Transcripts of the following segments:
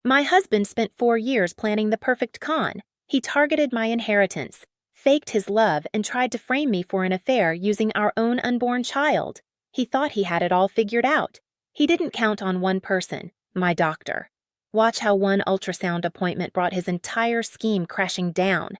My husband spent 4 years planning the perfect con. He targeted my inheritance, faked his love, and tried to frame me for an affair using our own unborn child. He thought he had it all figured out. He didn't count on one person, my doctor. Watch how one ultrasound appointment brought his entire scheme crashing down.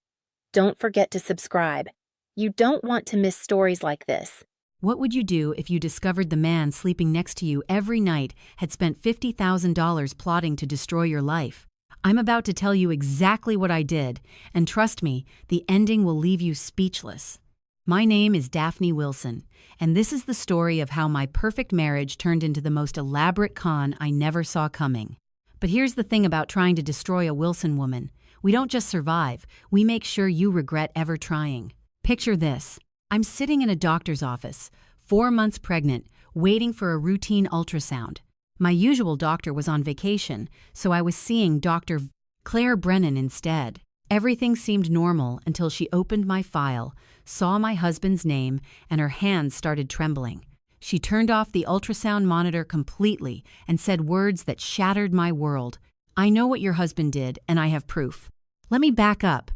Don't forget to subscribe. You don't want to miss stories like this. What would you do if you discovered the man sleeping next to you every night had spent $50,000 plotting to destroy your life? I'm about to tell you exactly what I did, and trust me, the ending will leave you speechless. My name is Daphne Wilson, and this is the story of how my perfect marriage turned into the most elaborate con I never saw coming. But here's the thing about trying to destroy a Wilson woman. We don't just survive, we make sure you regret ever trying. Picture this. I'm sitting in a doctor's office, 4 months pregnant, waiting for a routine ultrasound. My usual doctor was on vacation, so I was seeing Dr. Claire Brennan instead. Everything seemed normal until she opened my file, saw my husband's name, and her hands started trembling. She turned off the ultrasound monitor completely and said words that shattered my world. "I know what your husband did, and I have proof." Let me back up,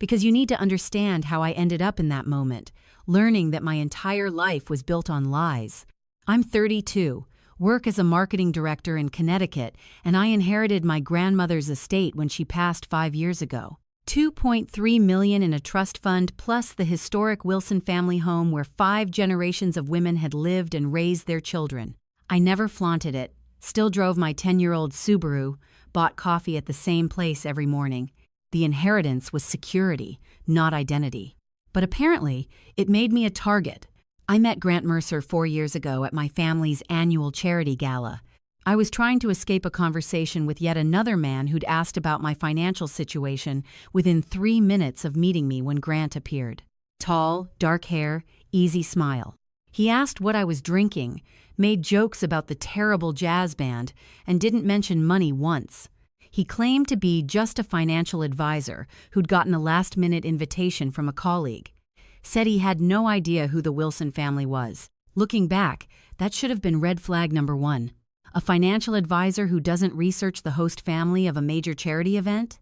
because you need to understand how I ended up in that moment, learning that my entire life was built on lies. I'm 32, work as a marketing director in Connecticut, and I inherited my grandmother's estate when she passed 5 years ago. $2.3 million in a trust fund, plus the historic Wilson family home where 5 generations of women had lived and raised their children. I never flaunted it, still drove my 10-year-old Subaru, bought coffee at the same place every morning. The inheritance was security, not identity. But apparently, it made me a target. I met Grant Mercer 4 years ago at my family's annual charity gala. I was trying to escape a conversation with yet another man who'd asked about my financial situation within 3 minutes of meeting me when Grant appeared. Tall, dark hair, easy smile. He asked what I was drinking, made jokes about the terrible jazz band, and didn't mention money once. He claimed to be just a financial advisor who'd gotten a last-minute invitation from a colleague. Said he had no idea who the Wilson family was. Looking back, that should have been red flag number 1. A financial advisor who doesn't research the host family of a major charity event?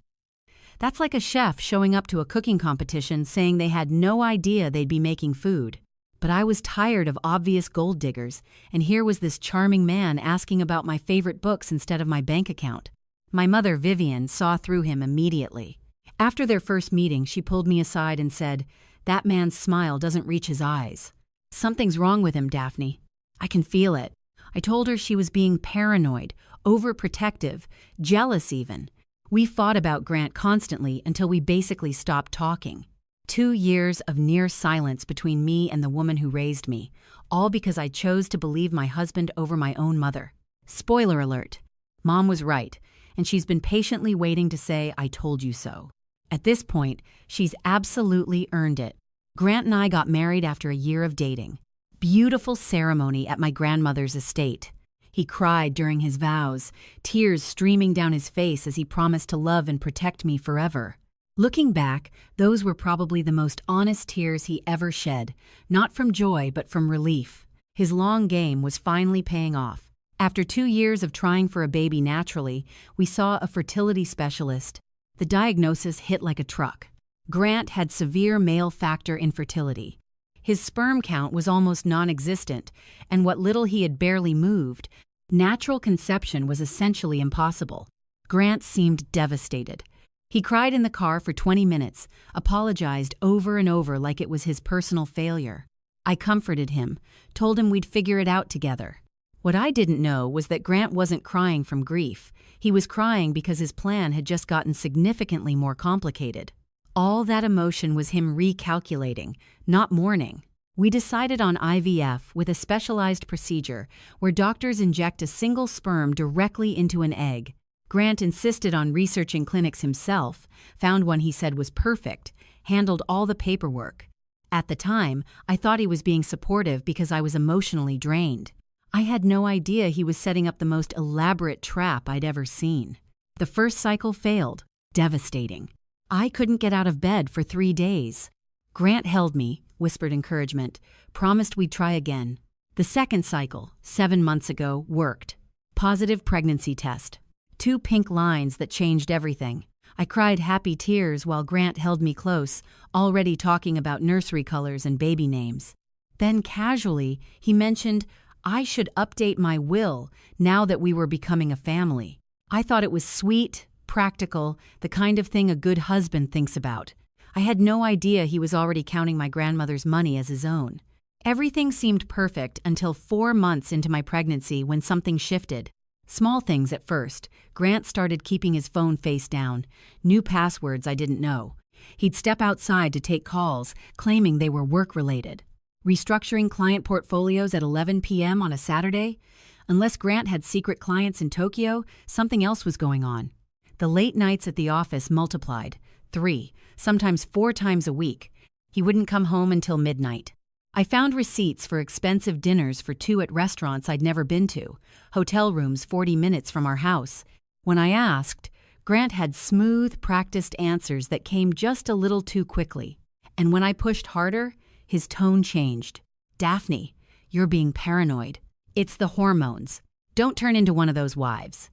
That's like a chef showing up to a cooking competition saying they had no idea they'd be making food. But I was tired of obvious gold diggers, and here was this charming man asking about my favorite books instead of my bank account. My mother, Vivian, saw through him immediately. After their first meeting, she pulled me aside and said, "That man's smile doesn't reach his eyes. Something's wrong with him, Daphne. I can feel it." I told her she was being paranoid, overprotective, jealous even. We fought about Grant constantly until we basically stopped talking. 2 years of near silence between me and the woman who raised me, all because I chose to believe my husband over my own mother. Spoiler alert, Mom was right, and she's been patiently waiting to say, "I told you so." At this point, she's absolutely earned it. Grant and I got married after a year of dating. Beautiful ceremony at my grandmother's estate. He cried during his vows, tears streaming down his face as he promised to love and protect me forever. Looking back, those were probably the most honest tears he ever shed, not from joy but from relief. His long game was finally paying off. After 2 years of trying for a baby naturally, we saw a fertility specialist. The diagnosis hit like a truck. Grant had severe male factor infertility. His sperm count was almost non-existent, and what little he had barely moved, natural conception was essentially impossible. Grant seemed devastated. He cried in the car for 20 minutes, apologized over and over like it was his personal failure. I comforted him, told him we'd figure it out together. What I didn't know was that Grant wasn't crying from grief. He was crying because his plan had just gotten significantly more complicated. All that emotion was him recalculating, not mourning. We decided on IVF with a specialized procedure where doctors inject a single sperm directly into an egg. Grant insisted on researching clinics himself, found one he said was perfect, handled all the paperwork. At the time, I thought he was being supportive because I was emotionally drained. I had no idea he was setting up the most elaborate trap I'd ever seen. The first cycle failed. Devastating. I couldn't get out of bed for 3 days. Grant held me, whispered encouragement, promised we'd try again. The second cycle, 7 months ago, worked. Positive pregnancy test. 2 pink lines that changed everything. I cried happy tears while Grant held me close, already talking about nursery colors and baby names. Then casually, he mentioned I should update my will now that we were becoming a family. I thought it was sweet, practical, the kind of thing a good husband thinks about. I had no idea he was already counting my grandmother's money as his own. Everything seemed perfect until 4 months into my pregnancy when something shifted. Small things at first. Grant started keeping his phone face down. New passwords I didn't know. He'd step outside to take calls, claiming they were work-related. Restructuring client portfolios at 11 p.m. on a Saturday? Unless Grant had secret clients in Tokyo, something else was going on. The late nights at the office multiplied. 3, sometimes 4 times a week. He wouldn't come home until midnight. I found receipts for expensive dinners for 2 at restaurants I'd never been to, hotel rooms 40 minutes from our house. When I asked, Grant had smooth, practiced answers that came just a little too quickly. And when I pushed harder, his tone changed. "Daphne, you're being paranoid. It's the hormones. Don't turn into one of those wives."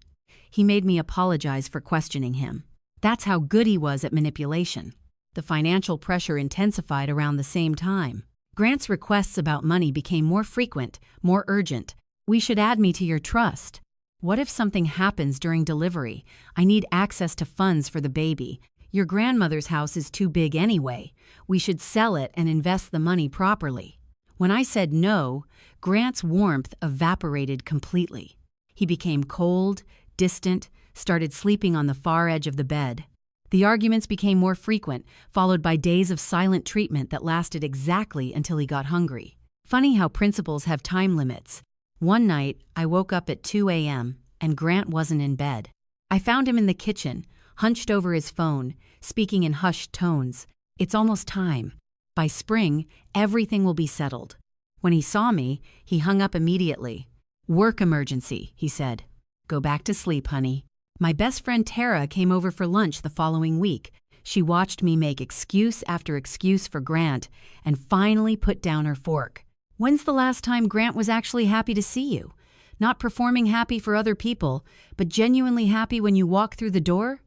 He made me apologize for questioning him. That's how good he was at manipulation. The financial pressure intensified around the same time. Grant's requests about money became more frequent, more urgent. "We should add me to your trust. What if something happens during delivery? I need access to funds for the baby. Your grandmother's house is too big anyway. We should sell it and invest the money properly." When I said no, Grant's warmth evaporated completely. He became cold, distant, started sleeping on the far edge of the bed. The arguments became more frequent, followed by days of silent treatment that lasted exactly until he got hungry. Funny how principles have time limits. One night, I woke up at 2 a.m., and Grant wasn't in bed. I found him in the kitchen, hunched over his phone, speaking in hushed tones. "It's almost time. By spring, everything will be settled." When he saw me, he hung up immediately. "Work emergency," he said. "Go back to sleep, honey." My best friend Tara came over for lunch the following week. She watched me make excuse after excuse for Grant and finally put down her fork. "When's the last time Grant was actually happy to see you? Not performing happy for other people, but genuinely happy when you walk through the door?"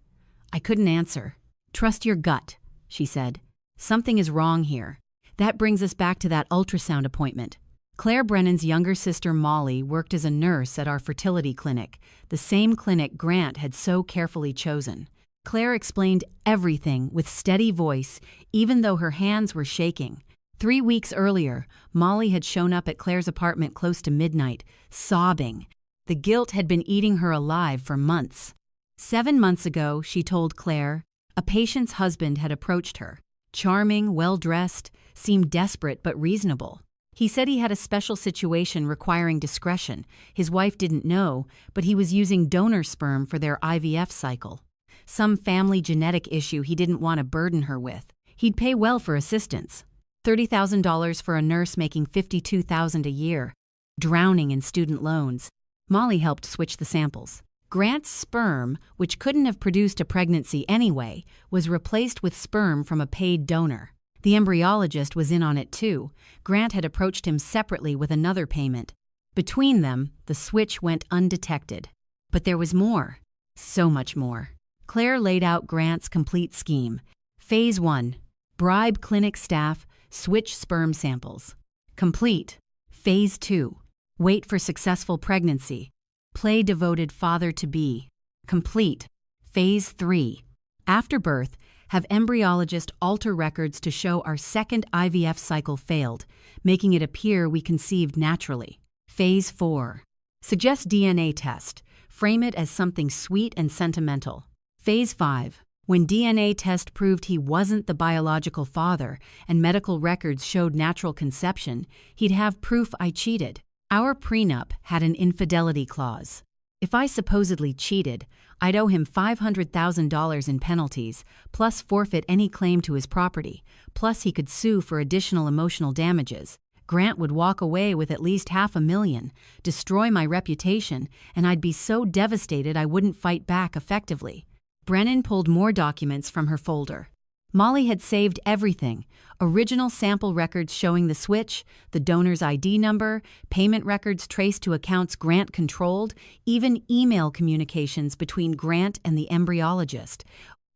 I couldn't answer. "Trust your gut," she said. "Something is wrong here." That brings us back to that ultrasound appointment. Claire Brennan's younger sister Molly worked as a nurse at our fertility clinic, the same clinic Grant had so carefully chosen. Claire explained everything with steady voice, even though her hands were shaking. 3 weeks earlier, Molly had shown up at Claire's apartment close to midnight, sobbing. The guilt had been eating her alive for months. 7 months ago, she told Claire, a patient's husband had approached her. Charming, well-dressed, seemed desperate but reasonable. He said he had a special situation requiring discretion. His wife didn't know, but he was using donor sperm for their IVF cycle. Some family genetic issue he didn't want to burden her with. He'd pay well for assistance. $30,000 for a nurse making $52,000 a year, drowning in student loans. Molly helped switch the samples. Grant's sperm, which couldn't have produced a pregnancy anyway, was replaced with sperm from a paid donor. The embryologist was in on it too. Grant had approached him separately with another payment. Between them, the switch went undetected. But there was more. So much more. Claire laid out Grant's complete scheme. Phase 1. Bribe clinic staff, switch sperm samples. Complete. Phase 2. Wait for successful pregnancy. Play devoted father-to-be. Complete. Phase 3. After birth, have embryologist alter records to show our second IVF cycle failed, making it appear we conceived naturally. Phase 4. Suggest DNA test. Frame it as something sweet and sentimental. Phase 5. When DNA test proved he wasn't the biological father and medical records showed natural conception, he'd have proof I cheated. Our prenup had an infidelity clause. If I supposedly cheated, I'd owe him $500,000 in penalties, plus forfeit any claim to his property, plus he could sue for additional emotional damages. Grant would walk away with at least $500,000, destroy my reputation, and I'd be so devastated I wouldn't fight back effectively. Brennan pulled more documents from her folder. Molly had saved everything: original sample records showing the switch, the donor's ID number, payment records traced to accounts Grant controlled, even email communications between Grant and the embryologist.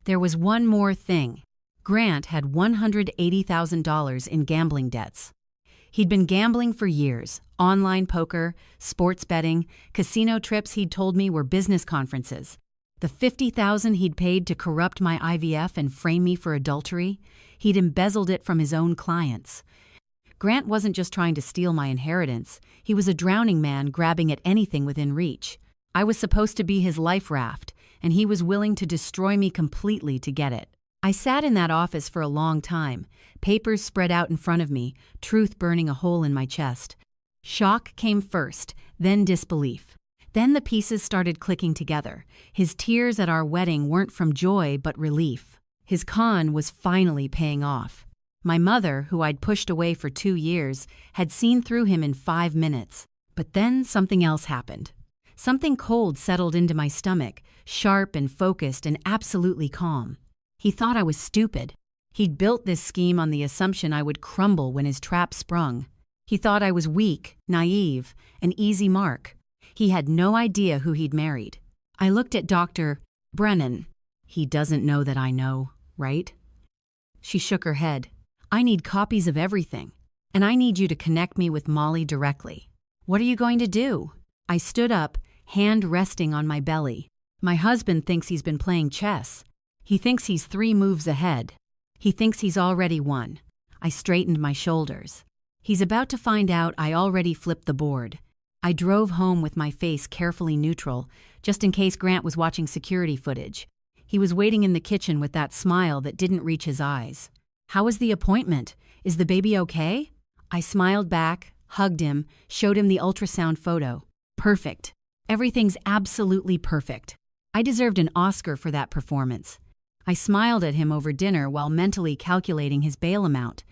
There was one more thing. Grant had $180,000 in gambling debts. He'd been gambling for years: online poker, sports betting, casino trips he'd told me were business conferences. The $50,000 he'd paid to corrupt my IVF and frame me for adultery, he'd embezzled it from his own clients. Grant wasn't just trying to steal my inheritance, he was a drowning man grabbing at anything within reach. I was supposed to be his life raft, and he was willing to destroy me completely to get it. I sat in that office for a long time, papers spread out in front of me, truth burning a hole in my chest. Shock came first, then disbelief. Then the pieces started clicking together. His tears at our wedding weren't from joy but relief. His con was finally paying off. My mother, who I'd pushed away for 2 years, had seen through him in 5 minutes. But then something else happened. Something cold settled into my stomach, sharp and focused and absolutely calm. He thought I was stupid. He'd built this scheme on the assumption I would crumble when his trap sprung. He thought I was weak, naive, an easy mark. He had no idea who he'd married. I looked at Dr. Brennan. He doesn't know that I know, right? She shook her head. I need copies of everything, and I need you to connect me with Molly directly. What are you going to do? I stood up, hand resting on my belly. My husband thinks he's been playing chess. He thinks he's 3 moves ahead. He thinks he's already won. I straightened my shoulders. He's about to find out I already flipped the board. I drove home with my face carefully neutral, just in case Grant was watching security footage. He was waiting in the kitchen with that smile that didn't reach his eyes. How was the appointment? Is the baby okay? I smiled back, hugged him, showed him the ultrasound photo. Perfect. Everything's absolutely perfect. I deserved an Oscar for that performance. I smiled at him over dinner while mentally calculating his bail amount.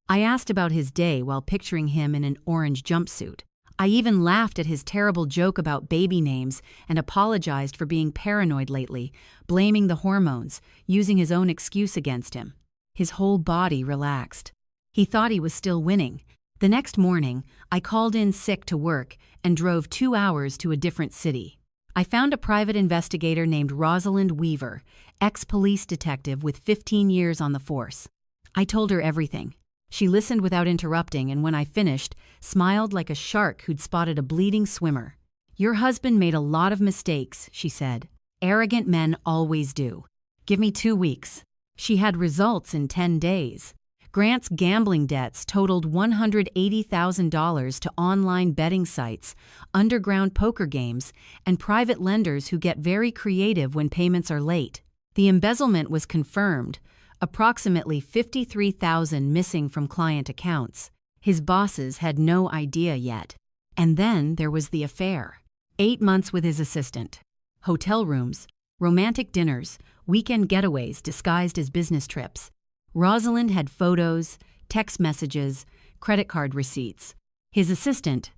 I asked about his day while picturing him in an orange jumpsuit. I even laughed at his terrible joke about baby names and apologized for being paranoid lately, blaming the hormones, using his own excuse against him. His whole body relaxed. He thought he was still winning. The next morning, I called in sick to work and drove 2 hours to a different city. I found a private investigator named Rosalind Weaver, ex-police detective with 15 years on the force. I told her everything. She listened without interrupting, and when I finished, smiled like a shark who'd spotted a bleeding swimmer. Your husband made a lot of mistakes, she said. Arrogant men always do. Give me 2 weeks. She had results in 10 days. Grant's gambling debts totaled $180,000 to online betting sites, underground poker games, and private lenders who get very creative when payments are late. The embezzlement was confirmed. Approximately $53,000 missing from client accounts. His bosses had no idea yet. And then there was the affair. 8 months with his assistant. Hotel rooms, romantic dinners, weekend getaways disguised as business trips. Rosalind had photos, text messages, credit card receipts. His assistant,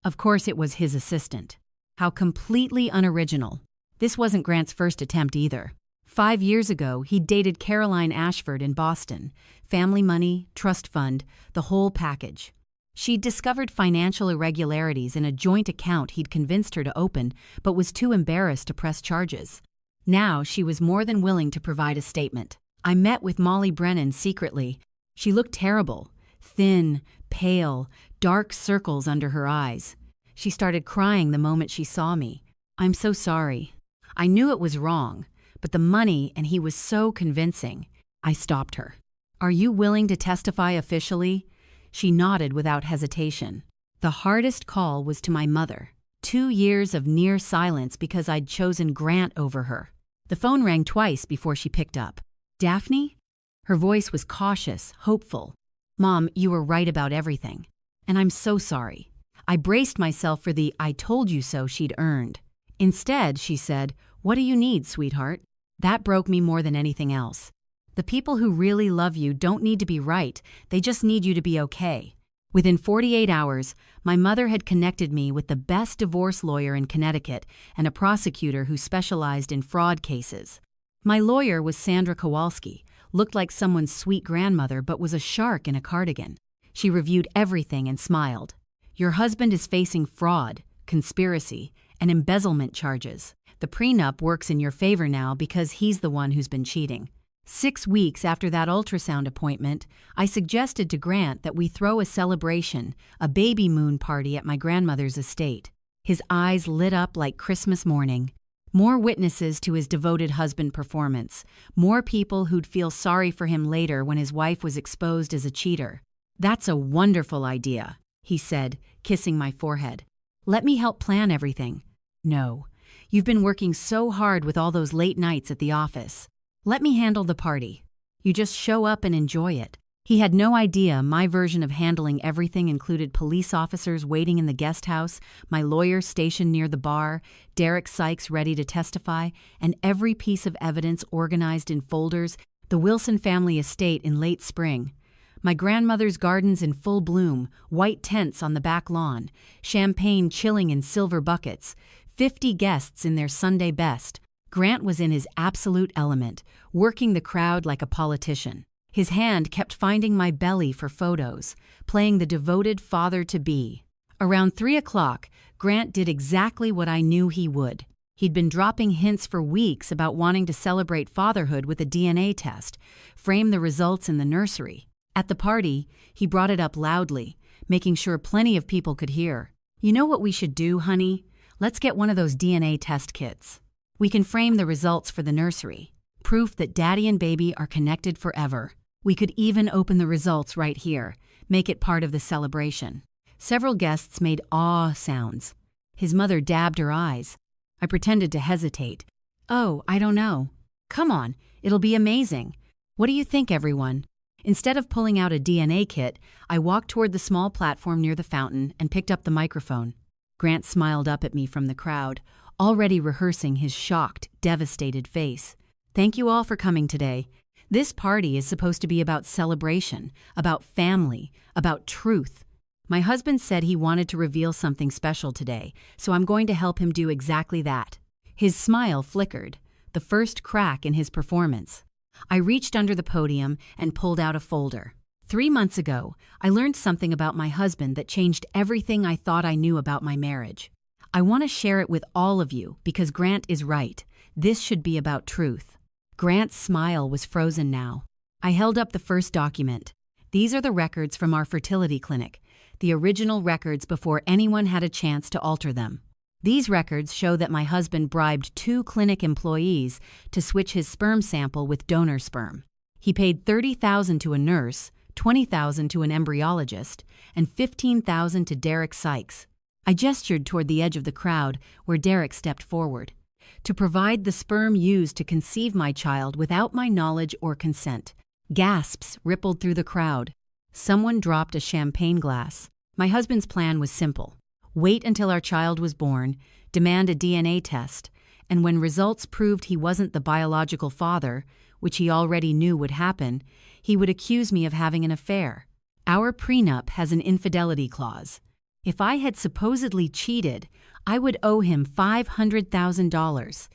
of course it was his assistant. How completely unoriginal. This wasn't Grant's first attempt either. 5 years ago, he'd dated Caroline Ashford in Boston. Family money, trust fund, the whole package. She'd discovered financial irregularities in a joint account he'd convinced her to open, but was too embarrassed to press charges. Now she was more than willing to provide a statement. I met with Molly Brennan secretly. She looked terrible. Thin, pale, dark circles under her eyes. She started crying the moment she saw me. I'm so sorry. I knew it was wrong. But the money, and he was so convincing. I stopped her. Are you willing to testify officially? She nodded without hesitation. The hardest call was to my mother. 2 years of near silence because I'd chosen Grant over her. The phone rang twice before she picked up. Daphne? Her voice was cautious, hopeful. Mom, you were right about everything. And I'm so sorry. I braced myself for the "I told you so" she'd earned. Instead, she said, "What do you need, sweetheart?" That broke me more than anything else. The people who really love you don't need to be right, they just need you to be okay. Within 48 hours, my mother had connected me with the best divorce lawyer in Connecticut and a prosecutor who specialized in fraud cases. My lawyer was Sandra Kowalski, looked like someone's sweet grandmother but was a shark in a cardigan. She reviewed everything and smiled. Your husband is facing fraud, conspiracy, and embezzlement charges. The prenup works in your favor now because he's the one who's been cheating. 6 weeks after that ultrasound appointment, I suggested to Grant that we throw a celebration, a baby moon party at my grandmother's estate. His eyes lit up like Christmas morning. More witnesses to his devoted husband performance. More people who'd feel sorry for him later when his wife was exposed as a cheater. That's a wonderful idea, he said, kissing my forehead. Let me help plan everything. No. You've been working so hard with all those late nights at the office. Let me handle the party. You just show up and enjoy it. He had no idea my version of handling everything included police officers waiting in the guest house, my lawyer stationed near the bar, Derek Sykes ready to testify, and every piece of evidence organized in folders, the Wilson family estate in late spring. My grandmother's gardens in full bloom, white tents on the back lawn, champagne chilling in silver buckets, 50 guests in their Sunday best. Grant was in his absolute element, working the crowd like a politician. His hand kept finding my belly for photos, playing the devoted father-to-be. Around 3 o'clock, Grant did exactly what I knew he would. He'd been dropping hints for weeks about wanting to celebrate fatherhood with a DNA test, frame the results in the nursery. At the party, he brought it up loudly, making sure plenty of people could hear. You know what we should do, honey? Let's get one of those DNA test kits. We can frame the results for the nursery. Proof that daddy and baby are connected forever. We could even open the results right here, make it part of the celebration. Several guests made awe sounds. His mother dabbed her eyes. I pretended to hesitate. Oh, I don't know. Come on, it'll be amazing. What do you think, everyone? Instead of pulling out a DNA kit, I walked toward the small platform near the fountain and picked up the microphone. Grant smiled up at me from the crowd, already rehearsing his shocked, devastated face. Thank you all for coming today. This party is supposed to be about celebration, about family, about truth. My husband said he wanted to reveal something special today, so I'm going to help him do exactly that. His smile flickered, the first crack in his performance. I reached under the podium and pulled out a folder. 3 months ago, I learned something about my husband that changed everything I thought I knew about my marriage. I want to share it with all of you because Grant is right. This should be about truth. Grant's smile was frozen now. I held up the first document. These are the records from our fertility clinic, the original records before anyone had a chance to alter them. These records show that my husband bribed 2 clinic employees to switch his sperm sample with donor sperm. He paid $30,000 to a nurse, $20,000 to an embryologist, and $15,000 to Derek Sykes. I gestured toward the edge of the crowd where Derek stepped forward. To provide the sperm used to conceive my child without my knowledge or consent. Gasps rippled through the crowd. Someone dropped a champagne glass. My husband's plan was simple. Wait until our child was born, demand a DNA test, and when results proved he wasn't the biological father, which he already knew would happen, he would accuse me of having an affair. Our prenup has an infidelity clause. If I had supposedly cheated, I would owe him $500,000.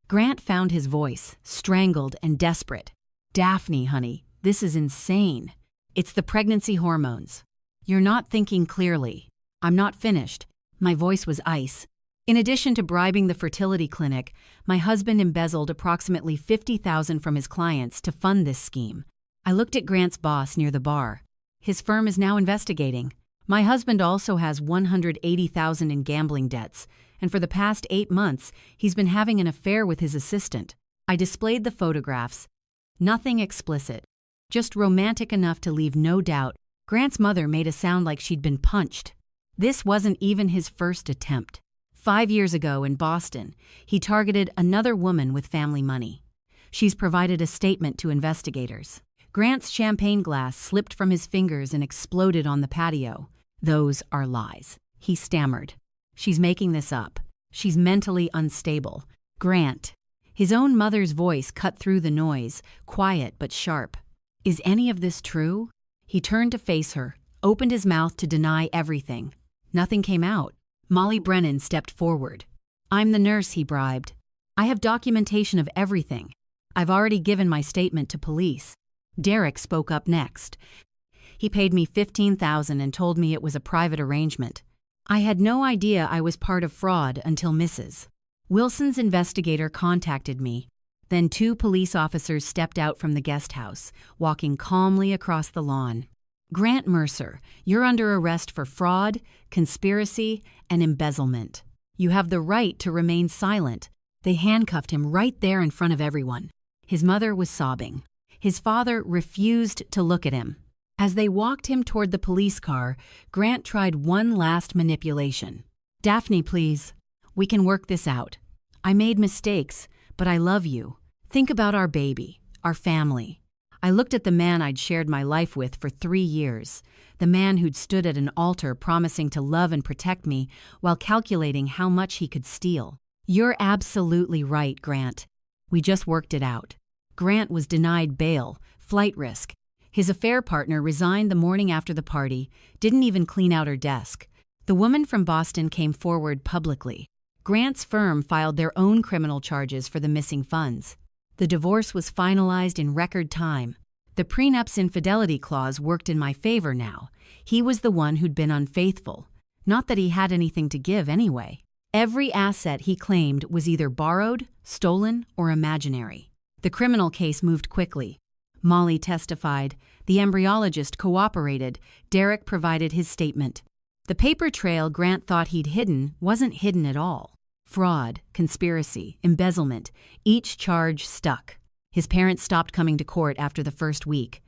Grant found his voice, strangled and desperate. Daphne, honey, this is insane. It's the pregnancy hormones. You're not thinking clearly. I'm not finished. My voice was ice. In addition to bribing the fertility clinic, my husband embezzled approximately $50,000 from his clients to fund this scheme. I looked at Grant's boss near the bar. His firm is now investigating. My husband also has $180,000 in gambling debts, and for the past 8 months, he's been having an affair with his assistant. I displayed the photographs. Nothing explicit, just romantic enough to leave no doubt. Grant's mother made a sound like she'd been punched. This wasn't even his first attempt. 5 years ago in Boston, he targeted another woman with family money. She's provided a statement to investigators. Grant's champagne glass slipped from his fingers and exploded on the patio. Those are lies. He stammered. She's making this up. She's mentally unstable. Grant. His own mother's voice cut through the noise, quiet but sharp. Is any of this true? He turned to face her, opened his mouth to deny everything. Nothing came out. Molly Brennan stepped forward. I'm the nurse he bribed. I have documentation of everything. I've already given my statement to police. Derek spoke up next. He paid me $15,000 and told me it was a private arrangement. I had no idea I was part of fraud until Mrs. Wilson's investigator contacted me. Then 2 police officers stepped out from the guest house, walking calmly across the lawn. Grant Mercer, you're under arrest for fraud, conspiracy, and embezzlement. You have the right to remain silent. They handcuffed him right there in front of everyone. His mother was sobbing. His father refused to look at him. As they walked him toward the police car, Grant tried one last manipulation. "Daphne, please. We can work this out. I made mistakes, but I love you. Think about our baby, our family." I looked at the man I'd shared my life with for 3 years, the man who'd stood at an altar promising to love and protect me while calculating how much he could steal. "You're absolutely right, Grant. We just worked it out." Grant was denied bail, flight risk. His affair partner resigned the morning after the party, didn't even clean out her desk. The woman from Boston came forward publicly. Grant's firm filed their own criminal charges for the missing funds. The divorce was finalized in record time. The prenup's infidelity clause worked in my favor now. He was the one who'd been unfaithful. Not that he had anything to give anyway. Every asset he claimed was either borrowed, stolen, or imaginary. The criminal case moved quickly. Molly testified. The embryologist cooperated. Derek provided his statement. The paper trail Grant thought he'd hidden wasn't hidden at all. Fraud, conspiracy, embezzlement, each charge stuck. His parents stopped coming to court after the first week.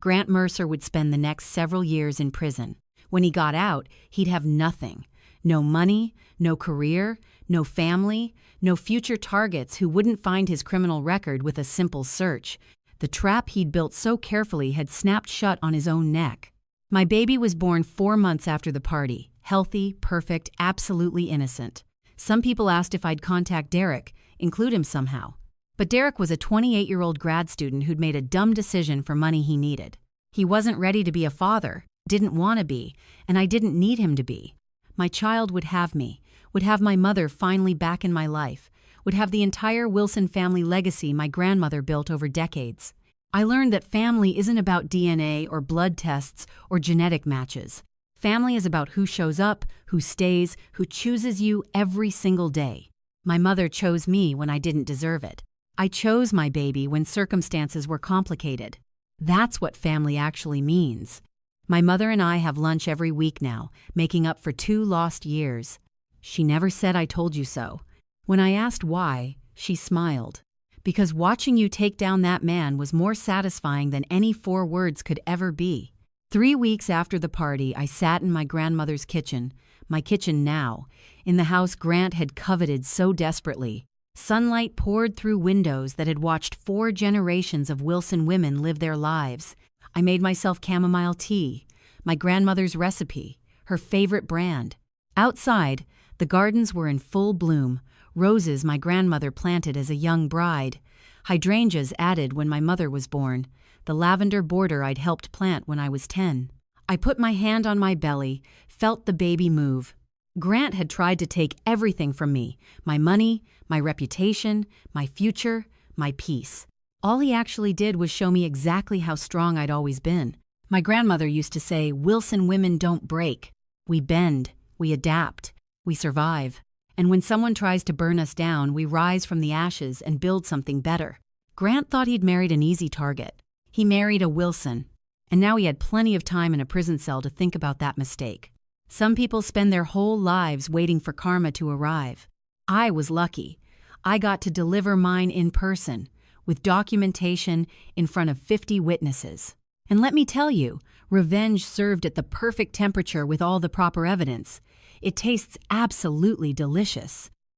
Grant Mercer would spend the next several years in prison. When he got out, he'd have nothing. No money, no career, no family, no future targets who wouldn't find his criminal record with a simple search. The trap he'd built so carefully had snapped shut on his own neck. My baby was born 4 months after the party, healthy, perfect, absolutely innocent. Some people asked if I'd contact Derek, include him somehow. But Derek was a 28-year-old grad student who'd made a dumb decision for money he needed. He wasn't ready to be a father, didn't want to be, and I didn't need him to be. My child would have me, would have my mother finally back in my life, would have the entire Wilson family legacy my grandmother built over decades. I learned that family isn't about DNA or blood tests or genetic matches. Family is about who shows up, who stays, who chooses you every single day. My mother chose me when I didn't deserve it. I chose my baby when circumstances were complicated. That's what family actually means. My mother and I have lunch every week now, making up for 2 lost years. She never said I told you so. When I asked why, she smiled. Because watching you take down that man was more satisfying than any 4 words could ever be. 3 weeks after the party, I sat in my grandmother's kitchen, my kitchen now, in the house Grant had coveted so desperately. Sunlight poured through windows that had watched 4 generations of Wilson women live their lives. I made myself chamomile tea, my grandmother's recipe, her favorite brand. Outside, the gardens were in full bloom, roses my grandmother planted as a young bride, hydrangeas added when my mother was born, the lavender border I'd helped plant when I was 10. I put my hand on my belly, felt the baby move. Grant had tried to take everything from me, my money, my reputation, my future, my peace. All he actually did was show me exactly how strong I'd always been. My grandmother used to say, "Wilson women don't break. We bend, we adapt, we survive. And when someone tries to burn us down, we rise from the ashes and build something better." Grant thought he'd married an easy target. He married a Wilson. And now he had plenty of time in a prison cell to think about that mistake. Some people spend their whole lives waiting for karma to arrive. I was lucky. I got to deliver mine in person, with documentation in front of 50 witnesses. And let me tell you, revenge served at the perfect temperature with all the proper evidence. It tastes absolutely delicious.